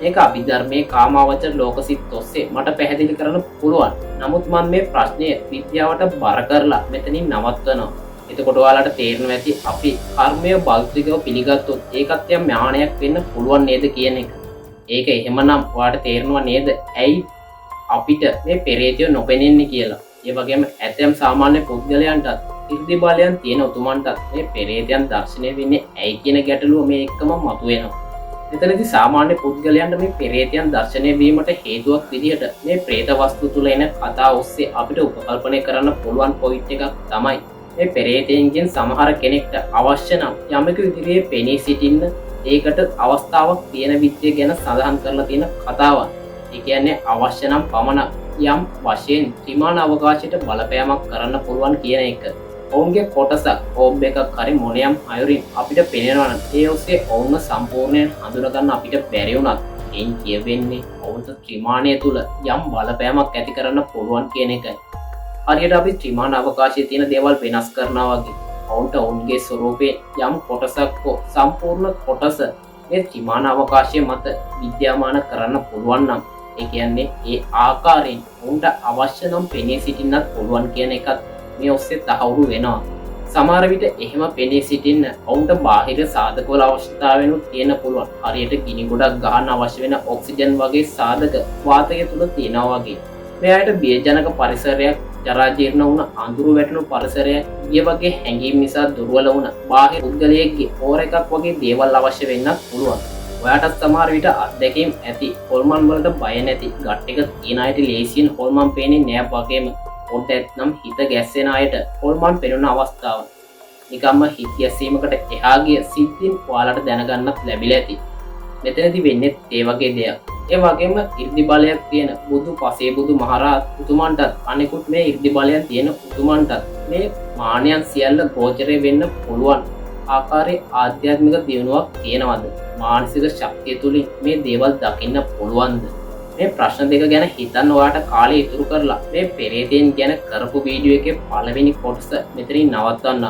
Speaker 1: මේක අභිධර්මයේ කාමාවචර ලෝකසිත ඔස්සේ මට පැහැදිලි කරන්න පුළුවන්. නමුත් මම මේ ප්‍රශ්නය විද්‍යාවට බර කරලා මෙතනින් නවත්වනවා. එතකොට ඔයාලට තේරෙනවා ඇති අපි කර්මය භෞතිකව පිළිගත්තොත් ඒකත් යම් ඥානයක් වෙන්න පුළුවන් නේද කියන එක. ඒක එහෙමනම් ඔයාලට තේරෙනවා නේද ඇයි අපිට මේ පෙරේතය නොපෙනෙන්නේ කියලා. ඒ වගේම ඇතැම් සාමාන්‍ය පුද්ගලයන්ටත් ඉර්ධි බලයන් තියෙන උතුමන්ටත් මේ පෙරේතයන් දර්ශනය වෙන්නේ ඇයි කියන ගැටලුව මේ එක්කම මතුවෙනවා. මෙතනදී සාමාන්‍ය පුද්ගලයන්ට මේ පෙරේතයන් දර්ශනය වීමට හේතුවක් විදිහට මේ ප්‍රේත වස්තු තුළ එන කතා ඔස්සේ අපිට උපකල්පනය කරන්න පුළුවන් පොයින්ට් එකක් තමයි මේ පෙරේතයන්ගෙන් සමහර කෙනෙක්ට අවශ්‍ය නම් යමෙකු ඉදිරියේ පෙනී සිටින්න ඒකට අවස්ථාවක් තියෙන විදිය ගැන සඳහන් කරලා තියෙන කතාවක්. ඒ කියන්නේ අවශ්‍ය නම් පමණක් යම් වශයෙන් ත්‍රිමාන අවකාශයට බලපෑමක් කරන්න පුළුවන් කියන එක. ඔවුන්ගේ කොටසක් ඕබ් එකක් හරි මොනියම් අයුරින් අපිට පෙනෙනවා නම් ඒ ඔස්සේ ඔවුන්ව සම්පූර්ණයෙන් හඳුනගන්න අපිට බැරි වුණත් එයින් කියවෙන්නේ ඔවුන්ට ත්‍රිමානය තුල යම් බලපෑමක් ඇති කරන්න පුළුවන් කියන එකයි. හරියට අපි ත්‍රිමාන අවකාශයේ තියෙන දේවල් වෙනස් කරනවා වගේ ඔවුන්ට ඔවුන්ගේ ස්වරූපයෙන් යම් කොටසක් හෝ සම්පූර්ණ කොටස මේ ත්‍රිමාන අවකාශය මත විද්‍යාමාන කරන්න පුළුවන් නම් ඒ කියන්නේ ඒ ආකාරයෙන් ඔවුන්ට අවශ්‍ය නම් පෙනී සිටින්නත් පුළුවන් කියන එකත් මේ ඔස්සේ තහවුරු වෙනවා. සමහර විට එහෙම පෙනී සිටින්න ඔවුන්ට බාහිර සාධකවල අවශ්‍යතාවයනුත් තියෙන පුළුවන්. හරියට ගිනි ගොඩක් ගහන්න අවශ්‍ය වෙන ඔක්සිජන් වගේ සාධක වාතය තුල තියෙනවා වගේ. මෙයාට බියජනක පරිසරයක්, ජරා ජීර්ණ වුණ අඳුරු වැටෙන පරිසරයක්, ඊය වගේ හැඟීම් නිසා දුර්වල වුණ බාහිර පුද්ගලයෙක්ගේ ඕර එකක් වගේ දේවල් අවශ්‍ය වෙන්නත් පුළුවන්. ඔයාටත් සමහර විට අත්දැකීම් ඇති හොල්මන් වලට බය නැති ගට් එක තියෙන අයට ලේසියෙන් හොල්මන් පේන්නේ නෑ වගේම පොඩ්ඩ ඇත්නම් හිත ගැස්සෙන අයට හොල්මන් පෙනුන අවස්ථාව. නිකම්ම හිත ගැස්සීමකට එහා ගිය සිද්ධීන් ඔයාලට දැනගන්නත් ලැබිලා ඇති. මෙතනදී වෙන්නේ ඒ වගේ දෙයක්. ඒ වගේම 이르දි බලයක් තියෙන බුදු පසේ බුදු මහරහත් උතුමන්ටත් අනෙකුත් මේ 이르දි බලයන් තියෙන උතුමන්ටත් මේ මානයන් සියල්ල ගෝචරය වෙන්න පුළුවන් ආකාරයේ ආධ්‍යාත්මික දියුණුවක් තියෙනවද? මානසික ශක්තිය තුලින් මේ දේවල් දකින්න පුළුවන්ද? මේ ප්‍රශ්න දෙක ගැන හිතන්න ඔයාට කාලය ඉතුරු කරලා මේ පෙරේතයන් ගැන කරපු වීඩියෝ එකේ පළවෙනි කොටස මෙතනින් නවත්වන්න.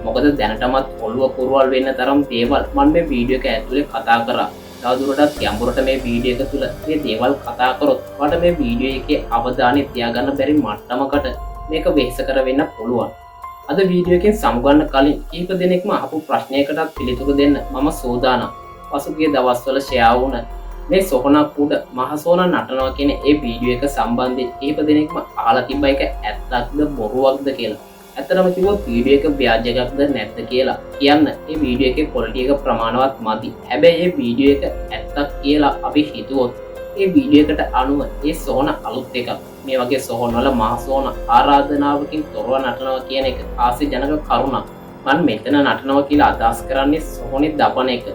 Speaker 1: මොකද දැනටමත් ඔළුව පුරවල් වෙන්න තරම් දේවල් මම මේ වීඩියෝ එක ඇතුලේ කතා කරා. තවදුරටත් ගැඹුරට මේ වීඩියෝ එක තුල මේ දේවල් කතා කරොත් ඔයාලට මේ වීඩියෝ එකේ අවධානය තියාගන්න බැරි මට්ටමකට මේක වෙහෙස කර වෙන්න පුළුවන්. අද වීඩියෝ එකෙන් සමුගන්න කලින් කීප දෙනෙක්ම අහපු ප්‍රශ්නයකටත් පිළිතුරු දෙන්න මම සූදානම්. පසුගිය දවස්වල ෂෙයා වුණ මේ සොහනක් උඩ මහසෝන නටනවා කියන ඒ වීඩියෝ එක සම්බන්ධයෙන් කීප දෙනෙක්ම අහලා තිබ්බ එක ඇත්තක්ද බොරුවක්ද කියලා. ඇත්තටම කිව්වොත් වීඩියෝ එක ව්‍යාජයක්ද නැද්ද කියලා කියන්න මේ වීඩියෝ එකේ ක්වොලිටි එක ප්‍රමාණවත් මදි. හැබැයි මේ වීඩියෝ එක ඇත්තක් කියලා අපි හිතුවොත් මේ වීඩියෝ එකට අනුව ඒ සෝන අලුත් එකක්. මේ වගේ සෝන වල මහසෝන ආරාධනාවකින් තොරව නටනවා කියන එක ආසජනක කරුණක්. මම මෙතන නටනවා කියලා අදහස් කරන්නේ සෝනේ දබන එක.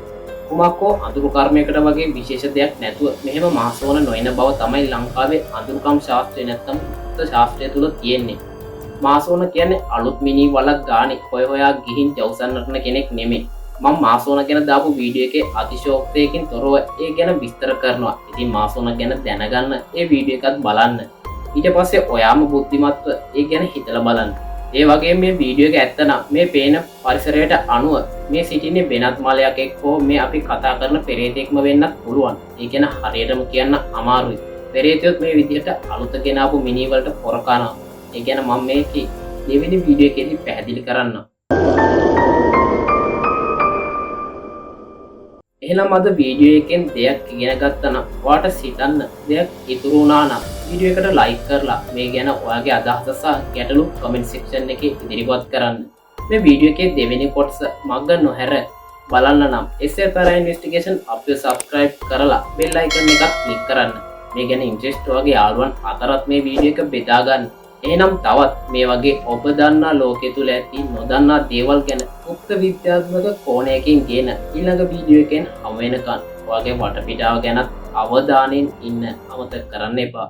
Speaker 1: කුමක්කෝ අඳුරු කර්මයකට වගේ විශේෂ දෙයක් නැතුව මෙහෙම මහසෝන නොයන බව තමයි ලංකාවේ අඳුරුකම් ශාස්ත්‍රය නැත්තම් ශාස්ත්‍රය තුල තියෙන්නේ. මාසෝන කියන්නේ අලුත් මිනි වලක් ගානේ හොයා ගිහින් ජවුසන් නටන කෙනෙක් නෙමෙයි. මම මාසෝන ගැන දාපු වීඩියෝ එකේ අතිශෝක්තියකින් තොරව ඒ ගැන විස්තර කරනවා. ඉතින් මාසෝන ගැන දැනගන්න ඒ වීඩියෝ එකත් බලන්න. ඊට පස්සේ ඔයාම බුද්ධිමත්ව ඒ ගැන හිතලා බලන්න. ඒ වගේ මේ වීඩියෝ එක ඇත්තනම් මේ පේන පරිසරයට අනුව මේ සිටින්නේ වෙනත් මලයක් එක්කෝ මේ අපි කතා කරන පෙරේතෙක්ම වෙන්නත් පුළුවන්. ඒ කියන හරියටම කියන්න අමාරුයි. පෙරේතයොත් මේ විදිහට අලුත ගෙනාපු මිනි වලට පොර කනවා. ඒ ගැන මම මේකේ දෙවෙනි වීඩියෝ එකේදී පැහැදිලි කරන්නම්. එහෙනම් අද වීඩියෝ එකෙන් දෙයක් ඉගෙන ගත්තා නම් ඔයාට සිතන්න දෙයක් ඉතුරු වුණා නම් වීඩියෝ එකට ලයික් කරලා මේ ගැන ඔයාගේ අදහස සහ ගැටලු කමෙන්ට් සෙක්ෂන් එකේ ඉදිරිපත් කරන්න. මේ වීඩියෝ එකේ දෙවෙනි කොටස මග නොහැර බලන්න නම් SA Para Investigation අපිව subscribe කරලා bell icon එකක් click කරන්න. මේ ගැන ඉන්ට්‍රෙස්ට් වගේ යාළුවන් අතරත් මේ වීඩියෝ එක බෙදා ගන්න. එහෙනම් තවත් මේ වගේ ඔබ දන්නා ලෝකයේ තුල ඇති නොදන්නා දේවල් ගැන උක්ත විද්‍යාත්මක කෝණයකින් ගෙන ඊළඟ වීඩියෝ එකෙන් හමු වෙනකන් ඔයාගේ වටපිටාව ගැන අවධානයෙන් ඉන්න අමතක කරන්න එපා.